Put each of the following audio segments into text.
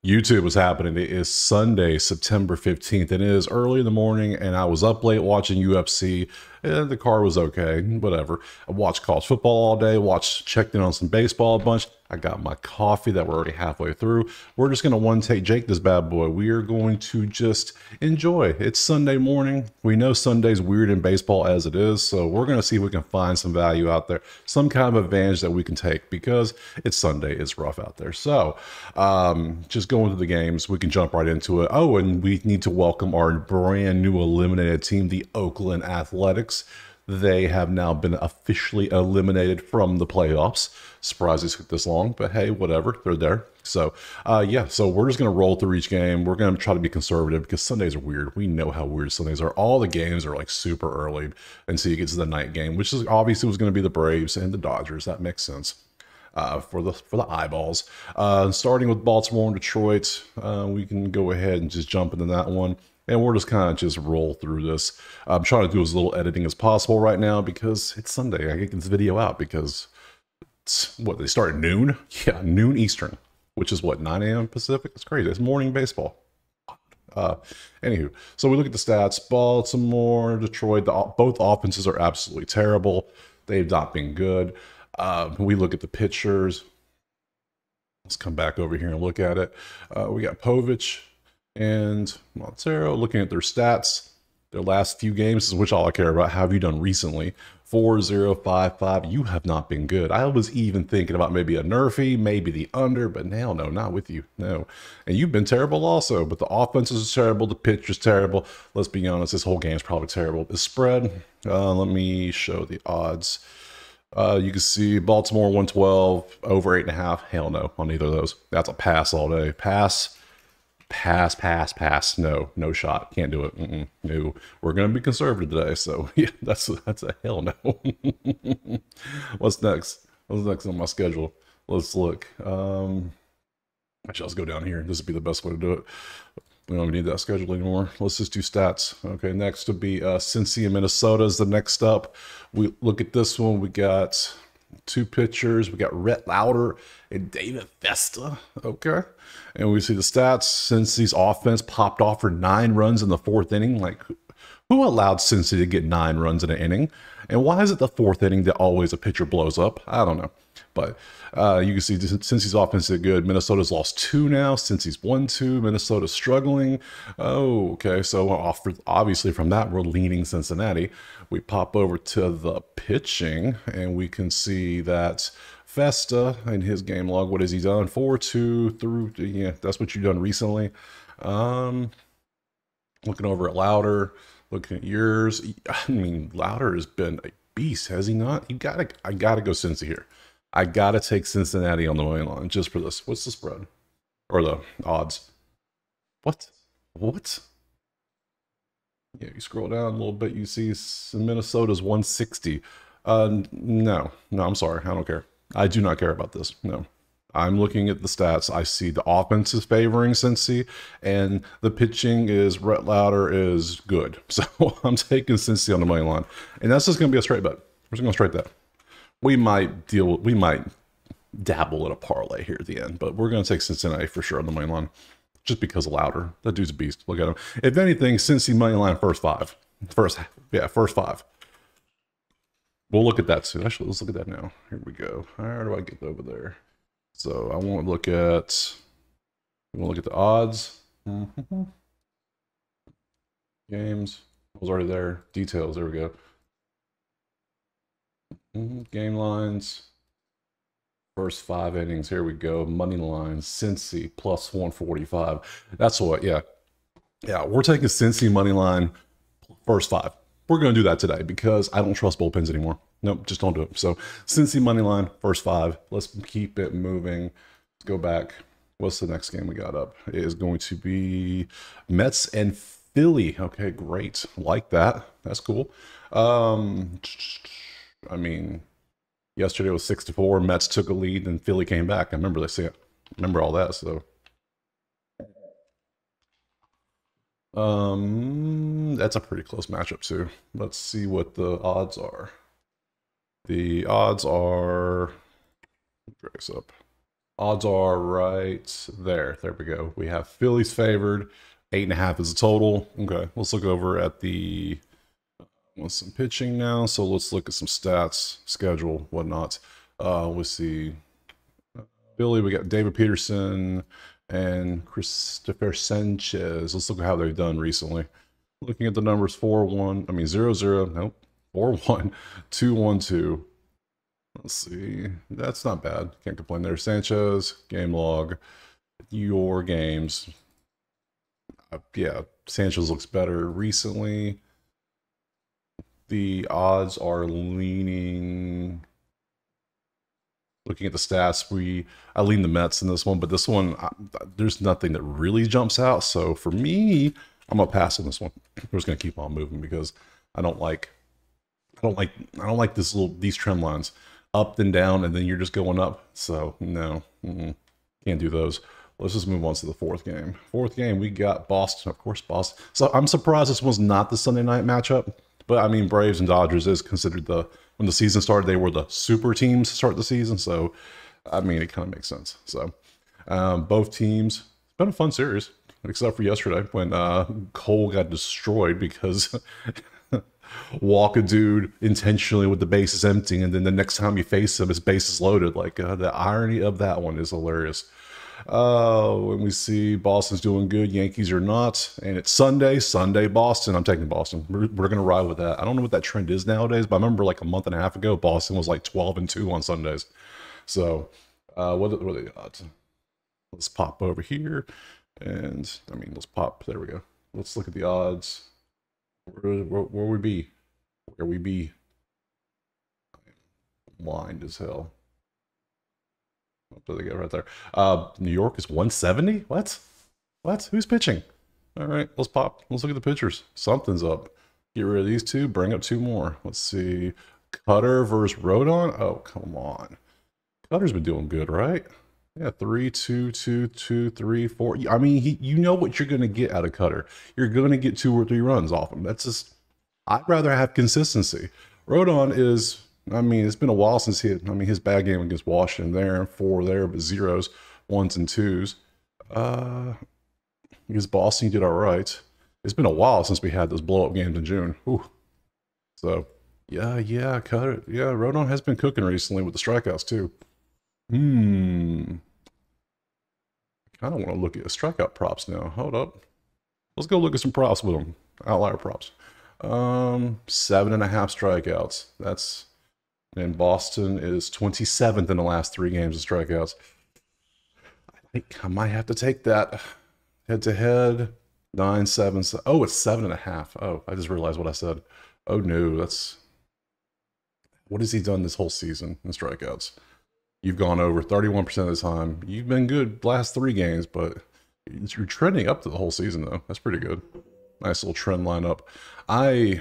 YouTube was happening. It is Sunday, September 15th, and it is early in the morning, and I was up late watching UFC, and the car was okay, whatever. I watched college football all day, checked in on some baseball a bunch. I got my coffee that we're already halfway through. We're just going to one-take Jake this bad boy. We are going to just enjoy. It's Sunday morning. We know Sunday's weird in baseball as it is, so we're going to see if we can find some value out there, some kind of advantage that we can take because it's Sunday. It's rough out there. So just going to the games, we can jump right into it. Oh, and we need to welcome our brand new eliminated team, the Oakland Athletics. They have now been officially eliminated from the playoffs. Surprised it took this long, but hey, whatever, they're there. So yeah, so we're just going to roll through each game. We're going to try to be conservative because Sundays are weird. We know how weird Sundays are. All the games are like super early until you get to the night game, which is obviously was going to be the Braves and the Dodgers. That makes sense. For the eyeballs. Starting with Baltimore and Detroit, we can go ahead and just jump into that one. And we're just kind of just roll through this. I'm trying to do as little editing as possible right now because it's Sunday. I get this video out because it's, what, they start at noon? Yeah, noon Eastern, which is what, 9 a.m. Pacific? It's crazy. It's morning baseball. Anywho, so we look at the stats. Baltimore, Detroit, both offenses are absolutely terrible. They've not been good. We look at the pitchers. Let's come back over here and look at it. We got Povich and Montero looking at their stats. Their last few games is which all I care about. How have you done recently? 4.055. You have not been good. I was even thinking about maybe a nerfy, maybe the under, but now, no, not with you. No. And you've been terrible also, but the offense is terrible. The pitch is terrible. Let's be honest, this whole game is probably terrible. The spread, let me show the odds. You can see Baltimore 112, over 8.5. Hell no on either of those. That's a pass all day. Pass. No, no shot. Can't do it. No, we're gonna be conservative today. So yeah, that's a hell no. What's next? What's next on my schedule? Let's look. Actually, let's go down here. This would be the best way to do it. We don't need that schedule anymore. Let's just do stats. Okay, next would be Cincy and Minnesota is the next up. We look at this one. We got two pitchers. We got Rhett Lauder and David Festa. Okay. And we see the stats. Cincy's offense popped off for 9 runs in the 4th inning. Like, who allowed Cincy to get 9 runs in an inning? And why is it the 4th inning that always a pitcher blows up? I don't know. But you can see Cincy's offense is good. Minnesota's lost 2 now. Cincy's won 2. Minnesota's struggling. Oh, okay. So obviously from that, we're leaning Cincinnati. We pop over to the pitching, and we can see that Festa in his game log, what has he done? 4-2 through, yeah, that's what you've done recently. Looking over at Lauder, looking at yours. I mean, Lauder has been a beast, has he not? I gotta go Cincy here. I gotta take Cincinnati on the money line just for this. What's the spread? Or the odds? What? What? Yeah, you scroll down a little bit, you see Minnesota's 160. No, I'm sorry. I don't care. I do not care about this. No. I'm looking at the stats. I see the offense is favoring Cincy, and the pitching is Rhett Lauder is good. So I'm taking Cincy on the money line. And that's just going to be a straight bet. We're just going to straight that. We might dabble in a parlay here at the end, but we're going to take Cincinnati for sure on the money line. Just because of Lauder. That dude's a beast. Look at him. If anything, Cincy money line first 5. First 5. We'll look at that soon. Actually, let's look at that now. Here we go. How do I get over there? So I want to look at the odds. Games. I was already there. Details. There we go. Game lines. First 5 innings. Here we go. Money line. Cincy plus 145. That's what. Yeah. Yeah. We're taking Cincy money line first 5. We're going to do that today because I don't trust bullpens anymore. Nope, just don't do it. So Cincy money line, first 5. Let's keep it moving. Let's go back. What's the next game we got up? It is going to be Mets and Philly. Okay, great. Like that. That's cool. I mean, yesterday was 6-4. Mets took a lead and Philly came back. I remember remember all that. So that's a pretty close matchup too. Let's see what the odds are. The odds are, drag this up. Odds are right there. There we go. We have Phillies favored. 8.5 is the total. Okay, let's look over at the some pitching now. So let's look at some stats, schedule, whatnot. Let's see. Philly, we got David Peterson and Christopher Sanchez. Let's look at how they've done recently. Looking at the numbers 4-1, I mean 0-0, nope, 4-1, 2-1-2. Let's see. That's not bad. Can't complain there. Sanchez, game log, your games. Yeah, Sanchez looks better recently. The odds are leaning. Looking at the stats, I lean the Mets in this one, but this one, there's nothing that really jumps out. So for me, I'm gonna pass on this one. We're just gonna keep on moving because I don't like these trend lines up and down, and then you're just going up. So no, can't do those. Let's just move on to the fourth game. Fourth game, we got Boston, of course, Boston. So I'm surprised this was not the Sunday night matchup, but I mean, Braves and Dodgers is considered when the season started, they were the super teams to start the season. So, I mean, it kind of makes sense. So, both teams, it's been a fun series, except for yesterday when Cole got destroyed because walk a dude intentionally with the bases empty, and then the next time you face him, his base is loaded. Like, the irony of that one is hilarious. When we see Boston's doing good, Yankees are not, and it's Sunday Boston. I'm taking Boston. We're gonna ride with that. I don't know what that trend is nowadays, but I remember like a month and a half ago, Boston was like 12-2 on Sundays. So, what are the odds? Let's pop over here, and I mean, let's pop. There we go. Let's look at the odds. Where we be? Where we be? Blind as hell. What do they get right there? New York is 170? What? Who's pitching? All right, let's pop. Let's look at the pitchers. Something's up. Get rid of these two, bring up two more. Let's see. Cutter versus Rodon. Oh, come on. Cutter's been doing good, right? Yeah, 3, 2, 2, 2, 3, 4. I mean, you know what you're going to get out of Cutter. You're going to get 2 or 3 runs off him. That's just, I'd rather have consistency. Rodon is, I mean, it's been a while since his bad game against Washington there, 4 there, but 0s, 1s, and 2s. Against Boston, he did all right. It's been a while since we had those blow-up games in June. Ooh. So, yeah, Cutter. Yeah, Rodon has been cooking recently with the strikeouts, too. I kind of want to look at strikeout props now. Hold up. Let's go look at some props with them. Outlier props. 7.5 strikeouts. That's, and Boston is 27th in the last 3 games of strikeouts. I think I might have to take that. Head to head, 9, 7. Oh, it's 7.5. Oh, I just realized what I said. Oh no, what has he done this whole season in strikeouts? You've gone over 31% of the time. You've been good last 3 games, but you're trending up to the whole season, though. That's pretty good. Nice little trend line up. Either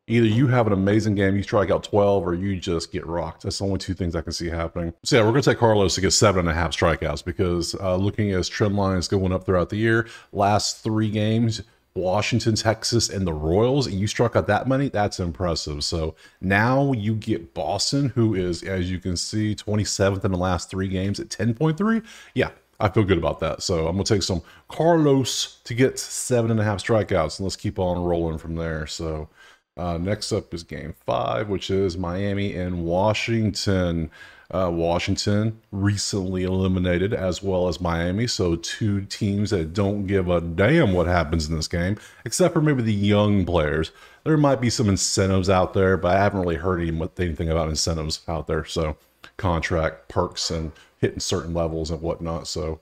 you have an amazing game, you strike out 12, or you just get rocked. That's the only 2 things I can see happening. So yeah, we're going to take Carlos to get 7.5 strikeouts because looking at his trend line is going up throughout the year. Last 3 games, Washington, Texas, and the Royals, and you struck out that many, that's impressive. So now you get Boston, who is, as you can see, 27th in the last 3 games at 10.3. Yeah, I feel good about that. So I'm going to take some Carlos to get 7.5 strikeouts, and let's keep on rolling from there. So next up is game 5, which is Miami and Washington. Washington recently eliminated, as well as Miami, so 2 teams that don't give a damn what happens in this game, except for maybe the young players. There might be some incentives out there, but I haven't really heard anything about incentives out there. So contract perks and hitting certain levels and whatnot. So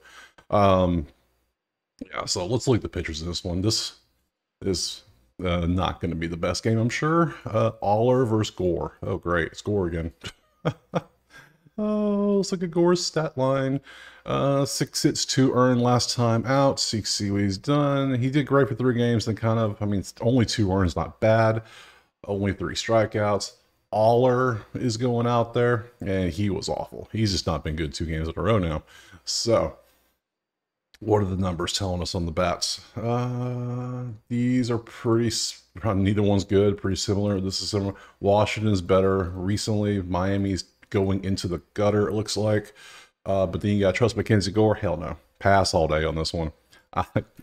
yeah, so let's look at the pitchers in this one. This is not going to be the best game, I'm sure. Aller versus Gore. Oh, great. Score again. Oh, let's look at Gore's stat line. 6 hits, 2 earned last time out. See what he's done. He did great for 3 games. Then kind of, I mean, only 2 earns, not bad. Only 3 strikeouts. Aller is going out there, and he was awful. He's just not been good 2 games in a row now. So, what are the numbers telling us on the bats? These are pretty, neither one's good, pretty similar. This is similar. Washington's better recently. Miami's going into the gutter, it looks like. But then you got trust Mackenzie Gore. Hell no. Pass all day on this one.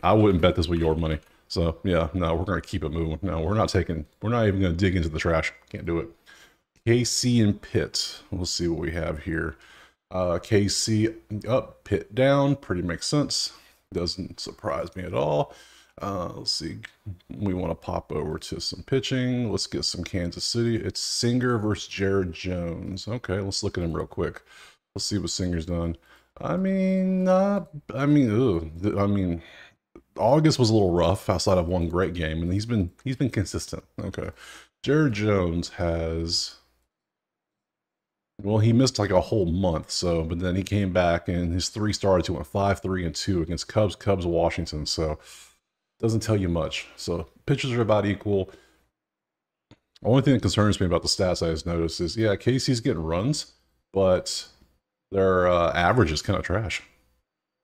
I wouldn't bet this with your money. So yeah, no, we're going to keep it moving. No, we're not even going to dig into the trash. Can't do it. KC and Pitt. Let's see what we have here. KC up, Pitt down. Pretty makes sense. Doesn't surprise me at all. Let's see. We want to pop over to some pitching. Let's get some Kansas City. It's Singer versus Jared Jones. Okay, let's look at him real quick. Let's see what Singer's done. I mean, August was a little rough outside of one great game, and he's been consistent. Okay, Jared Jones has. Well, he missed like a whole month, so, but then he came back and his 3 starts, he went 5-3-2 against Cubs, Washington, so doesn't tell you much. So pitchers are about equal. The only thing that concerns me about the stats I just noticed is, yeah, Casey's getting runs, but their average is kind of trash.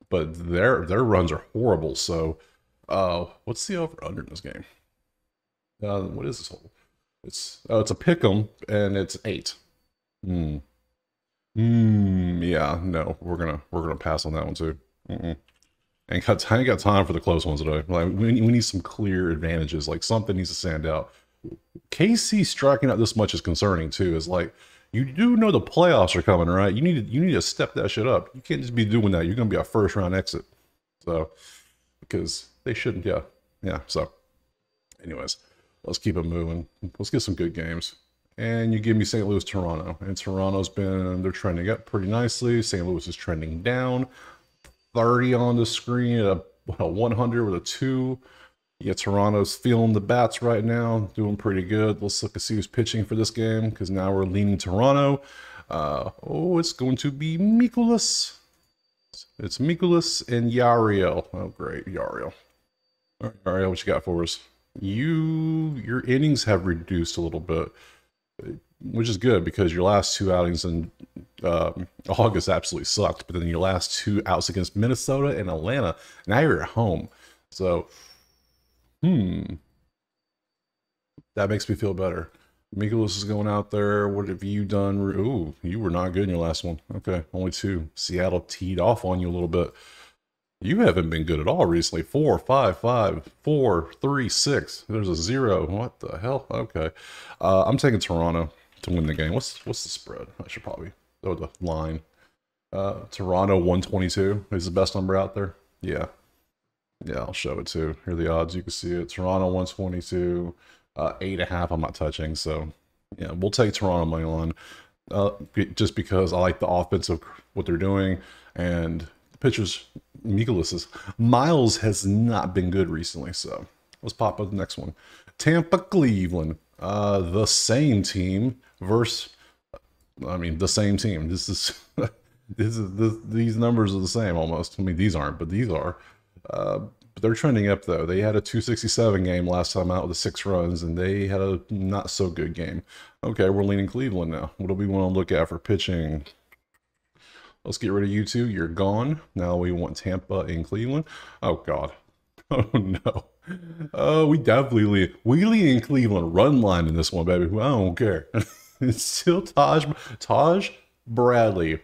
But their runs are horrible, so what's the over-under in this game? What is this whole? It's a pick'em, and it's 8. Yeah, no, we're gonna pass on that one too. I ain't got time for the close ones today. Like we need some clear advantages. Like something needs to stand out. KC striking out this much is concerning too. Is like you do know the playoffs are coming, right? You need to step that shit up. You can't just be doing that. You're gonna be a first round exit. So because they shouldn't. Yeah. So, anyways, let's keep it moving. Let's get some good games. And you give me St. Louis, Toronto. And Toronto's they're trending up pretty nicely. St. Louis is trending down. 30 on the screen, a 100 with a 2. Yeah, Toronto's feeling the bats right now, doing pretty good. Let's look and see who's pitching for this game, because now we're leaning Toronto. It's going to be Mikolas. It's Mikolas and Yariel. Oh, great, Yariel. All right, Yariel, what you got for us? Your innings have reduced a little bit, which is good because your last 2 outings in August absolutely sucked. But then your last 2 outs against Minnesota and Atlanta, now you're at home. So, that makes me feel better. Mikolas is going out there. What have you done? Ooh, you were not good in your last one. Okay, only 2. Seattle teed off on you a little bit. You haven't been good at all recently. 4, 5, 5, 4, 3, 6. There's a 0. What the hell? Okay. I'm taking Toronto to win the game. What's the spread? I should probably throw the line. Toronto 122 is the best number out there. Yeah. Yeah, I'll show it too. Here are the odds. You can see it. Toronto 122, 8.5. I'm not touching. So yeah, we'll take Toronto money line. Just because I like the offense of what they're doing, and pitchers, Miles has not been good recently, so let's pop up the next one. Tampa, Cleveland, the same team versus, the same team. These numbers are the same almost. These aren't, but these are. But they're trending up though. They had a 267 game last time out with the 6 runs, and they had a not so good game. Okay, we're leaning Cleveland now. What do we want to look at for pitching? Let's get rid of you two. You're gone. Now we want Tampa and Cleveland. Oh, God. Oh, no. Oh, we definitely lean in Cleveland. Run line in this one, baby. I don't care. It's still Taj Bradley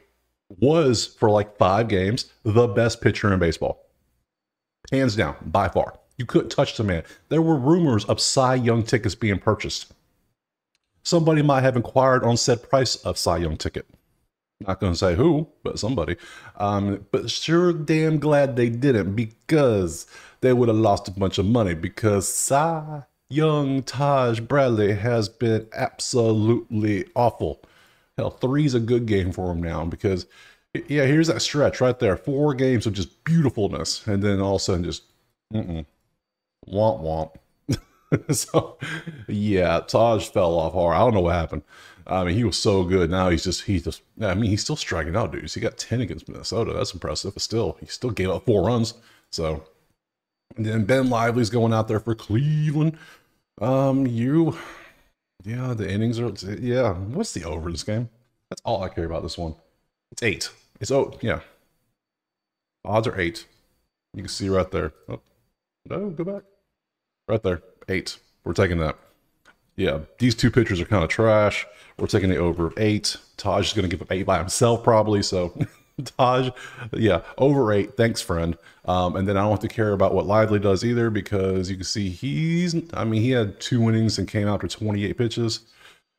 was, for like 5 games, the best pitcher in baseball. Hands down, by far. You couldn't touch the man. There were rumors of Cy Young tickets being purchased. Somebody might have inquired on said price of Cy Young ticket. Not going to say who, but somebody. But sure damn glad they didn't, because they would have lost a bunch of money, because Cy Young Taj Bradley has been absolutely awful. Hell, 3's a good game for him now, because, yeah, here's that stretch right there. 4 games of just beautifulness, and then all of a sudden just, womp womp. So, yeah, Taj fell off hard. I don't know what happened. He was so good. Now he's still striking out dudes. He got 10 against Minnesota. That's impressive. But still, he still gave up 4 runs. So, and then Ben Lively's going out there for Cleveland. The innings are, yeah. What's the over in this game? That's all I care about this one. It's 8. Yeah. Odds are 8. You can see right there. Oh, no, go back. Right there. 8. We're taking that. Yeah, these 2 pitchers are kind of trash. We're taking the over 8. Taj is going to give up 8 by himself probably. So Taj, yeah, over 8. Thanks, friend. And then I don't have to care about what Lively does either, because you can see he had 2 innings and came out for 28 pitches.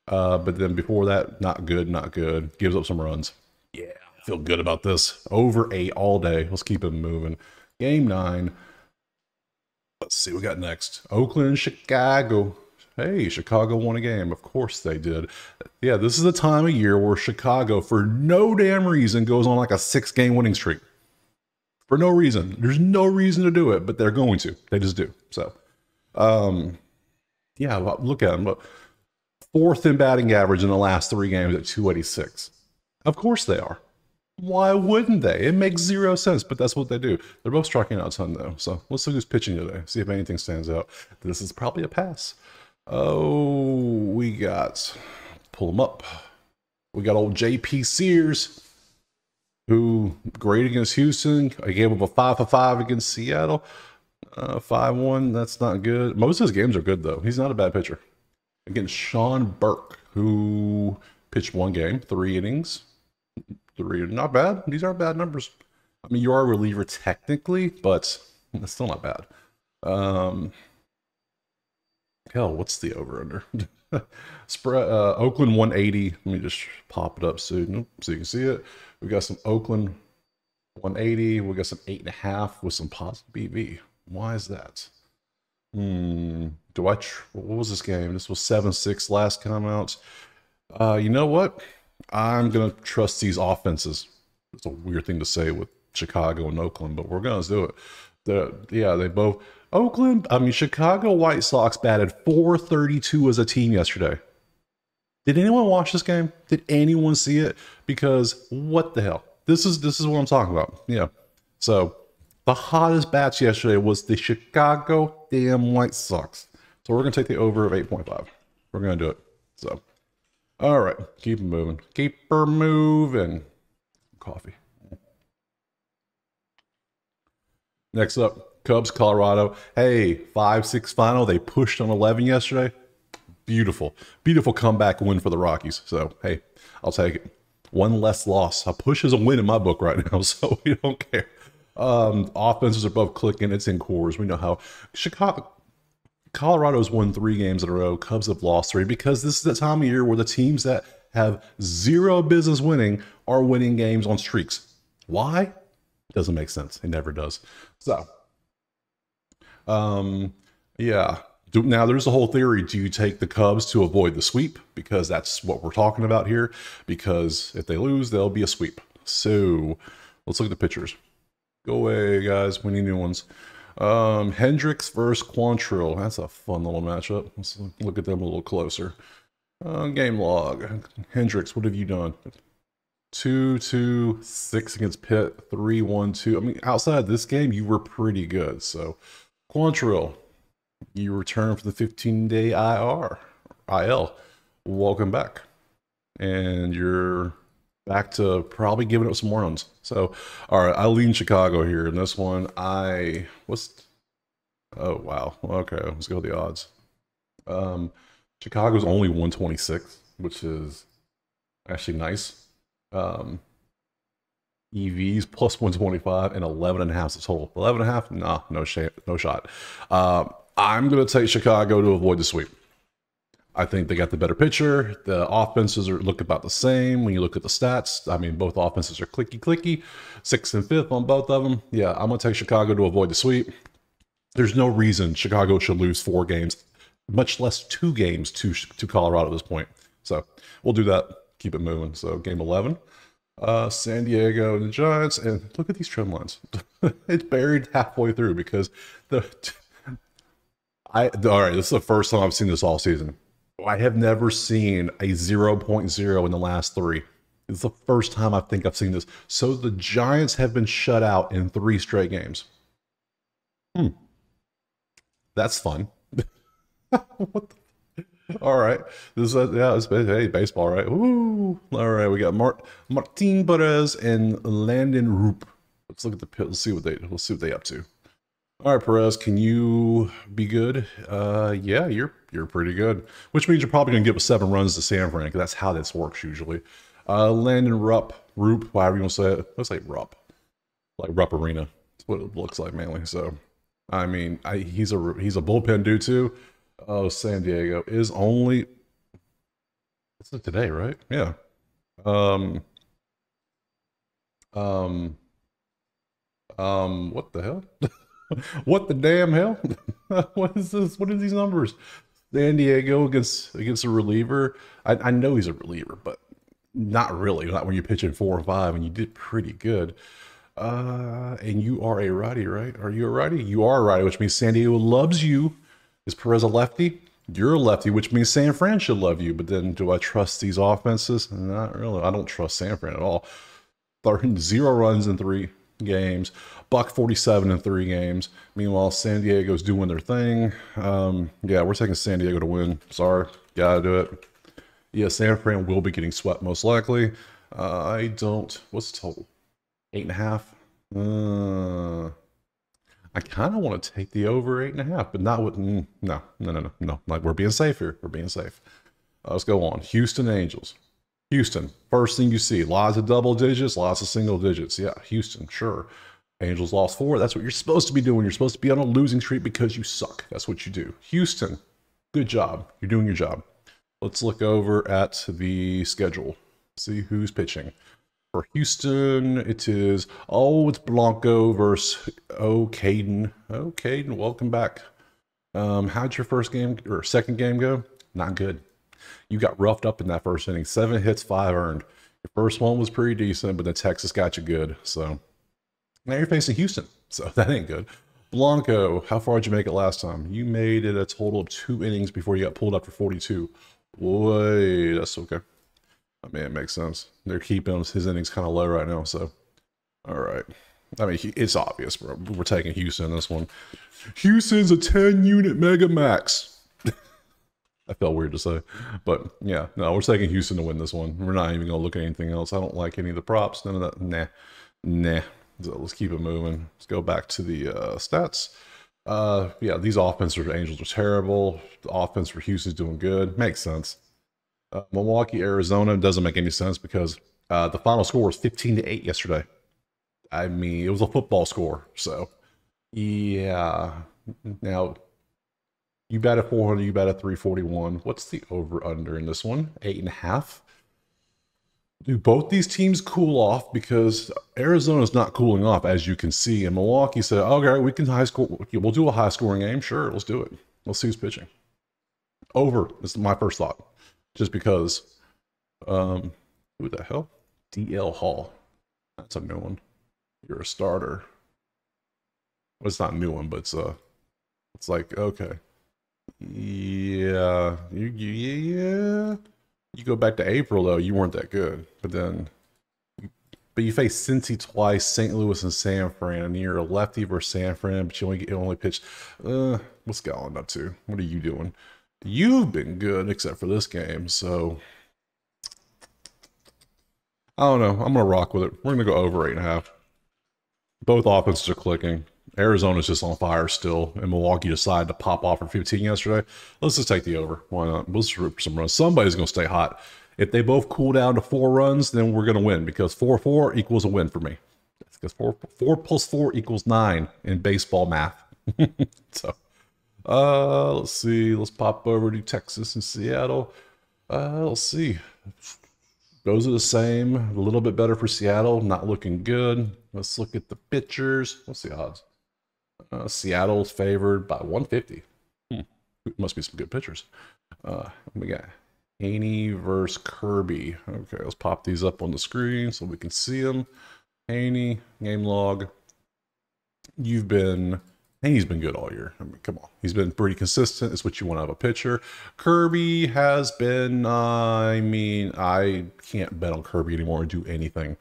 But then before that, not good, not good. Gives up some runs. Yeah, I feel good about this. Over 8 all day. Let's keep it moving. Game 9. Let's see what we got next. Oakland, Chicago. Hey, Chicago won a game. Of course they did. Yeah, this is the time of year where Chicago, for no damn reason, goes on like a 6-game winning streak. For no reason. There's no reason to do it, but they're going to. They just do. So, yeah, look at them. Look. 4th in batting average in the last 3 games at 286. Of course they are. Why wouldn't they? It makes 0 sense, but that's what they do. They're both striking out a ton, though. So let's see who's pitching today. See if anything stands out. This is probably a pass. Oh, we got... Pull them up. We got old J.P. Sears, who great against Houston. I gave up a 5 for 5 against Seattle. 5-1. That's not good. Most of his games are good, though. He's not a bad pitcher. Against Sean Burke, who pitched 1 game, 3 innings. 3, not bad. These aren't bad numbers. I mean, you are a reliever technically, but it's still not bad. Hell, what's the over-under? Spread Oakland 180. Let me just pop it up so you can see it. We got some Oakland 180. We got some 8.5 with some positive BV. Why is that? What was this game? This was 7-6 last time out. You know what? I'm gonna trust these offenses. It's a weird thing to say with Chicago and Oakland, but we're gonna do it. They both Chicago White Sox batted .432 as a team yesterday. Did anyone watch this game? Did anyone see it? Because what the hell? This is what I'm talking about. Yeah. So the hottest bats yesterday was the Chicago damn White Sox. So we're going to take the over of 8.5. We're going to do it. So, all right. Keep it moving. Keep her moving. Coffee. Next up, Cubs, Colorado. Hey, 5-6 final. They pushed on 11 yesterday. Beautiful. Beautiful comeback win for the Rockies. So, hey, I'll take it. 1 less loss. A push is a win in my book right now, so we don't care. Offenses are both clicking. It's in cores. We know how. Colorado's won 3 games in a row. Cubs have lost 3 because this is the time of year where the teams that have 0 business winning are winning games on streaks. Why? Doesn't make sense. It never does. So, yeah. Now, there's a whole theory. Do you take the Cubs to avoid the sweep? Because that's what we're talking about here. Because if they lose, there'll be a sweep. So, let's look at the pitchers. Go away, guys. We need new ones. Hendricks versus Quantrill. That's a fun little matchup. Let's look at them a little closer. Game log. Hendricks, what have you done? 2-2-6 against Pitt. 3-1-2. I mean, outside this game, you were pretty good. So, Quantrill, you return for the 15-day IL. Welcome back. And you're back to probably giving up some more runs. So, all right, I lean Chicago here in this one. Oh, wow. Okay, let's go with the odds. Chicago's only 126, which is actually nice. EVs plus 125 and 11.5 is the total. 11.5? Nah, no shot. I'm going to take Chicago to avoid the sweep. I think they got the better pitcher. The offenses look about the same. When you look at the stats, I mean, both offenses are clicky. 6th and 5th on both of them. Yeah, I'm going to take Chicago to avoid the sweep. There's no reason Chicago should lose 4 games, much less 2 games to Colorado at this point. So we'll do that. Keep it moving. So game 11, San Diego and the Giants. And look at these trend lines. It's buried halfway through because all right, this is the first time I've seen this all season. I have never seen a 0.0 in the last 3. It's the first time I think I've seen this. So the Giants have been shut out in 3 straight games. That's fun. What the? All right. This is hey, baseball, right? Woo! All right, we got Martin Perez and Landon Roop. Let's look at the pit. Let's see what they up to. All right, Perez, can you be good? Yeah, you're pretty good. Which means you're probably gonna give us 7 runs to San Fran, 'cause that's how this works usually. Landon Roop, however you want to say it. Let's say Rupp, like Rupp Arena. That's what it looks like mainly. So, I mean, he's a bullpen dude too. Oh, San Diego is only. What's it today, right? Yeah. Um. Um. What the hell? What the damn hell? What is this? What are these numbers? San Diego against a reliever. I know he's a reliever, but not really. Not when you're pitching 4 or 5, and you did pretty good. And you are a righty, right? Are you a righty? You are a righty, which means San Diego loves you. Is Perez a lefty? You're a lefty, which means San Fran should love you. But then, do I trust these offenses? Not really. I don't trust San Fran at all. 0 runs in 3 games, buck 47 in 3 games. Meanwhile, San Diego's doing their thing. Yeah, we're taking San Diego to win. Sorry, gotta do it. Yeah, San Fran will be getting swept most likely. I don't. What's the total? 8.5. I kind of want to take the over 8.5, but not with no. Like, we're being safe here. We're being safe. Let's go on. Houston Angels. Houston, first thing you see, lots of double digits, lots of single digits. Yeah, Houston, sure. Angels lost 4. That's what you're supposed to be doing. You're supposed to be on a losing streak because you suck. That's what you do. Houston, good job. You're doing your job. Let's look over at the schedule. See who's pitching. For Houston, it is, it's Blanco versus Caden. Caden, welcome back. How'd your first game or second game go? Not good. You got roughed up in that first inning. 7 hits, 5 earned. Your first one was pretty decent, but then Texas got you good. So now you're facing Houston. So that ain't good. Blanco, how far did you make it last time? You made it a total of 2 innings before you got pulled up for 42. Boy, that's okay. I mean, it makes sense. They're keeping his innings kind of low right now. So, all right. I mean, it's obvious, bro. We're taking Houston in this one. Houston's a 10-unit mega max. I felt weird to say, but yeah, no, we're taking Houston to win this one. We're not even gonna look at anything else. I don't like any of the props, none of that. Nah. So let's keep it moving. Let's go back to the stats. Yeah, these offenses for Angels are terrible. The offense for Houston's doing good. Makes sense. Milwaukee, Arizona doesn't make any sense because the final score was 15-8 yesterday. I mean, it was a football score, so yeah. Now, you bet at 400, you bet at 341. What's the over-under in this one? 8.5. Do both these teams cool off? Because Arizona's not cooling off, as you can see. And Milwaukee said, okay, we can we'll do a high-scoring game. Sure, let's do it. Let's see who's pitching. Over. This is my first thought. Just because, who the hell? DL Hall. That's a new one. You're a starter. Well, it's not a new one, but it's like, okay. Yeah, yeah. You go back to April though, you weren't that good. But you faced Cincy twice, St. Louis and San Fran, and you're a lefty versus San Fran, but you only pitched. What's Gallen up to? What are you doing? You've been good except for this game, so I don't know. I'm gonna rock with it. We're gonna go over 8.5. Both offenses are clicking. Arizona's just on fire still, and Milwaukee decided to pop off for 15 yesterday. Let's just take the over. Why not? We'll just root for some runs. Somebody's going to stay hot. If they both cool down to 4 runs, then we're going to win because 4-4 equals a win for me. That's because 4 plus 4 equals 9 in baseball math. So, let's see. Let's pop over to Texas and Seattle. Let's see. Those are the same. A little bit better for Seattle. Not looking good. Let's look at the pitchers. What's the odds? Seattle's favored by 150. Must be some good pitchers. We got Haney versus Kirby. Okay, let's pop these up on the screen so we can see them. Haney, game log. Haney's been good all year. I mean, come on. He's been pretty consistent. It's what you want out of a pitcher. Kirby has been, I mean, I can't bet on Kirby anymore and do anything.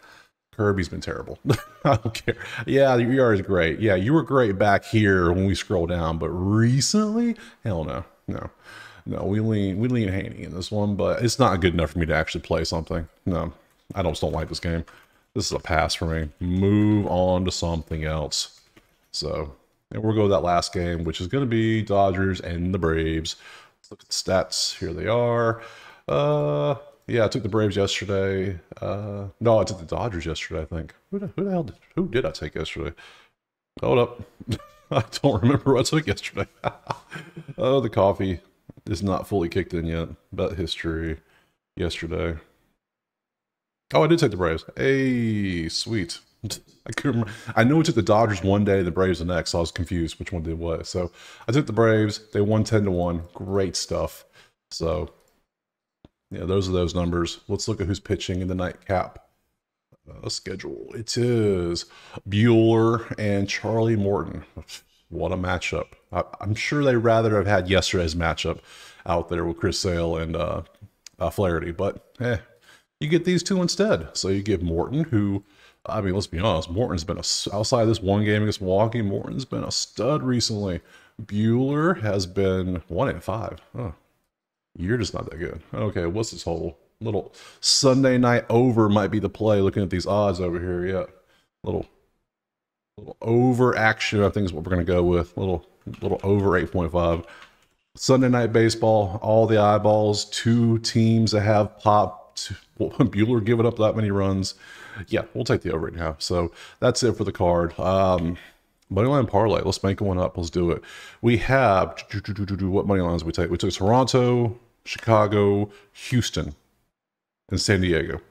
Kirby's been terrible. I don't care. Yeah, the ER is great. Yeah, you were great back here when we scroll down, but recently, hell no. No, we lean Haney in this one, but it's not good enough for me to actually play something. No, I just don't like this game. This is a pass for me. Move on to something else. So, And we'll go with that last game, which is going to be Dodgers and the Braves. Let's look at the stats. Here they are. Yeah, I took the Braves yesterday. No, I took the Dodgers yesterday, I think. Who did I take yesterday? Hold up. I don't remember what I took yesterday. Oh, the coffee is not fully kicked in yet. Bet history yesterday. Oh, I did take the Braves. Hey, sweet. I couldn't remember. I know I took the Dodgers one day, the Braves the next, so I was confused which one did what. So I took the Braves. They won 10-1. Great stuff. So yeah, those are those numbers. Let's look at who's pitching in the nightcap schedule. It is Bueller and Charlie Morton. What a matchup. I'm sure they'd rather have had yesterday's matchup out there with Chris Sale and Flaherty, but you get these two instead. So you get Morton, who, I mean, let's be honest, Morton's been outside of this one game against Milwaukee, Morton's been a stud recently. Bueller has been 1-5. Oh, you're just not that good. Okay, what's this whole little Sunday night over might be the play? Looking at these odds over here, yeah, little over action, I think is what we're gonna go with. Little over 8.5. Sunday night baseball, all the eyeballs, two teams that have popped. Bueller giving up that many runs. Yeah, we'll take the over right now. So that's it for the card. Moneyline parlay. Let's make one up. Let's do it. We have what money lines we take? We took Toronto, Chicago, Houston, and San Diego,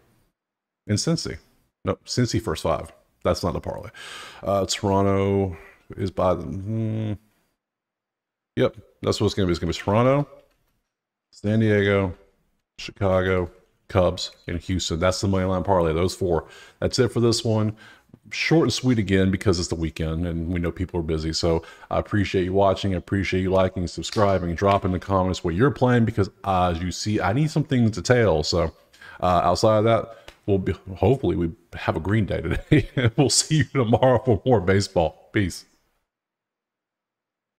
and Cincy. No, Cincy first 5. That's not a parlay. Toronto is by the. Yep, that's what it's going to be. It's going to be Toronto, San Diego, Chicago, Cubs, and Houston. That's the moneyline parlay. Those 4. That's it for this one. Short and sweet again because it's the weekend and we know people are busy. So I appreciate you watching. I appreciate you liking, subscribing, dropping in the comments what you're playing, because as you see, I need some things to tell. So outside of that, hopefully we have a green day today. We'll see you tomorrow for more baseball. Peace.